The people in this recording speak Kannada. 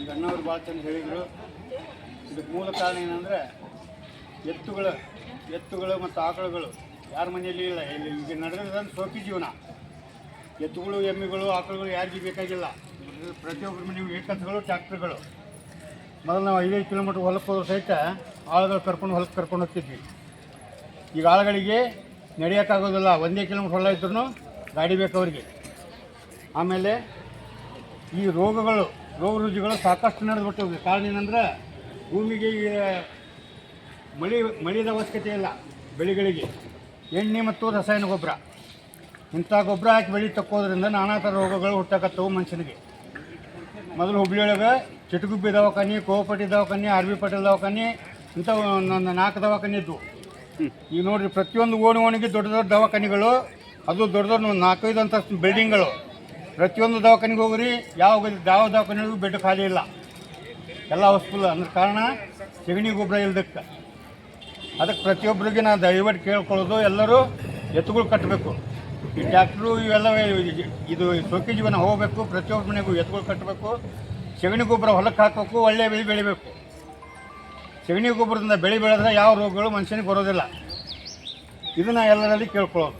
ಈಗ ಅಣ್ಣವ್ರು ಭಾಳ ಚಂದ ಹೇಳಿದರು. ಇದಕ್ಕೆ ಮೂಲ ಕಾರಣ ಏನಂದರೆ ಎತ್ತುಗಳು ಮತ್ತು ಆಕಳುಗಳು ಯಾರ ಮನೆಯಲ್ಲಿ ಇಲ್ಲ. ಇಲ್ಲಿ ಈಗ ನಡೆದಿರೋದಂದ್ರೆ ಸೋಕಿ ಜೀವನ. ಎತ್ತುಗಳು, ಎಮ್ಮೆಗಳು, ಆಕಳುಗಳು ಯಾರಿಗೂ ಬೇಕಾಗಿಲ್ಲ. ಪ್ರತಿಯೊಬ್ಬರ ಮನೆಯೂ ಏಕತ್ಗಳು, ಟ್ಯಾಕ್ಟ್ರುಗಳು. ಮೊದಲು ನಾವು 5 ಕಿಲೋಮೀಟ್ರ್ ಹೊಲಕ್ಕೆ ಹೋದ್ರೂ ಸಹಿತ ಆಳುಗಳು ಹೊಲಕ್ಕೆ ಕರ್ಕೊಂಡು ಹೋಗ್ತಿದ್ವಿ. ಈಗ ಆಳುಗಳಿಗೆ ನಡೆಯೋಕ್ಕಾಗೋದಿಲ್ಲ. 1 ಕಿಲೋಮೀಟ್ರ್ ಹೊಲ ಇದ್ರೂ ಗಾಡಿ ಬೇಕು ಅವರಿಗೆ. ಆಮೇಲೆ ಈ ರೋಗ ರುಜಿಗಳು ಸಾಕಷ್ಟು ನಡೆದುಬಿಟ್ಟು ಕಾರಣ ಏನಂದ್ರೆ ಭೂಮಿಗೆ ಈಗ ಮಳೆದ ಅವಶ್ಯಕತೆ ಇಲ್ಲ. ಬೆಳೆಗಳಿಗೆ ಎಣ್ಣೆ ಮತ್ತು ರಸಾಯನ ಗೊಬ್ಬರ, ಇಂಥ ಗೊಬ್ಬರ ಹಾಕಿ ಬೆಳೆ ತಕ್ಕೋದ್ರಿಂದ ನಾನಾ ಥರ ರೋಗಗಳು ಹುಟ್ಟಕತ್ತವು ಮನುಷ್ಯನಿಗೆ. ಮೊದಲು ಹುಬ್ಳಿಯೊಳಗೆ ಚಿಟಗುಬ್ಬಿ ದವಾಖಾನೆ, ಕೋಪಟಿ ದವಾಖಾನೆ, ಆರ್ ಬಿ ಪಟೇಲ್ ದವಾಖಾನೆ, ಇಂಥ 4 ದವಾಖಾನೆ ಇದ್ವು. ಈಗ ನೋಡಿರಿ, ಪ್ರತಿಯೊಂದು ಓಣಿಗೆ ದೊಡ್ಡ ದೊಡ್ಡ ದವಾಖಾನೆಗಳು, ಅದು ದೊಡ್ಡ 4-5 ಅಂತಸ್ತು ಬಿಲ್ಡಿಂಗ್ಗಳು. ಪ್ರತಿಯೊಂದು ದವಾಖಾನೆಗೆ ಹೋಗ್ರಿ, ಯಾವ ದವಾಖಾನೆಗೂ ಬೆಡ್ ಖಾಲಿ ಇಲ್ಲ, ಎಲ್ಲ ಹೌಸ್ಫುಲ್. ಅಂದ್ರೆ ಕಾರಣ ಸಗಣಿ ಗೊಬ್ಬರ ಇಲ್ದಕ್ಕೆ. ಅದಕ್ಕೆ ಪ್ರತಿಯೊಬ್ಬರಿಗೆ ನಾನು ದಯವಿಟ್ಟು ಕೇಳ್ಕೊಳ್ಳೋದು, ಎಲ್ಲರೂ ಎತ್ತುಗಳು ಕಟ್ಟಬೇಕು. ಈ ಟ್ಯಾಕ್ಟ್ರು ಇವೆಲ್ಲ ಇದು ಸೋಕಿ ಜೀವನ ಹೋಗಬೇಕು. ಪ್ರತಿಯೊಬ್ಬರ ಮನೆಗೂ ಎತ್ತುಗಳು ಕಟ್ಟಬೇಕು. ಸಗಣಿ ಗೊಬ್ಬರ ಹೊಲಕ್ಕೆ ಹಾಕಬೇಕು. ಒಳ್ಳೆಯ ಬೆಳೆ ಬೆಳಿಬೇಕು. ಸಗಣಿ ಗೊಬ್ಬರದಿಂದ ಬೆಳೆ ಬೆಳೆದ್ರೆ ಯಾವ ರೋಗಗಳು ಮನುಷ್ಯನಿಗೆ ಬರೋದಿಲ್ಲ. ಇದನ್ನು ಎಲ್ಲರಲ್ಲಿ ಕೇಳ್ಕೊಳ್ಳೋದು.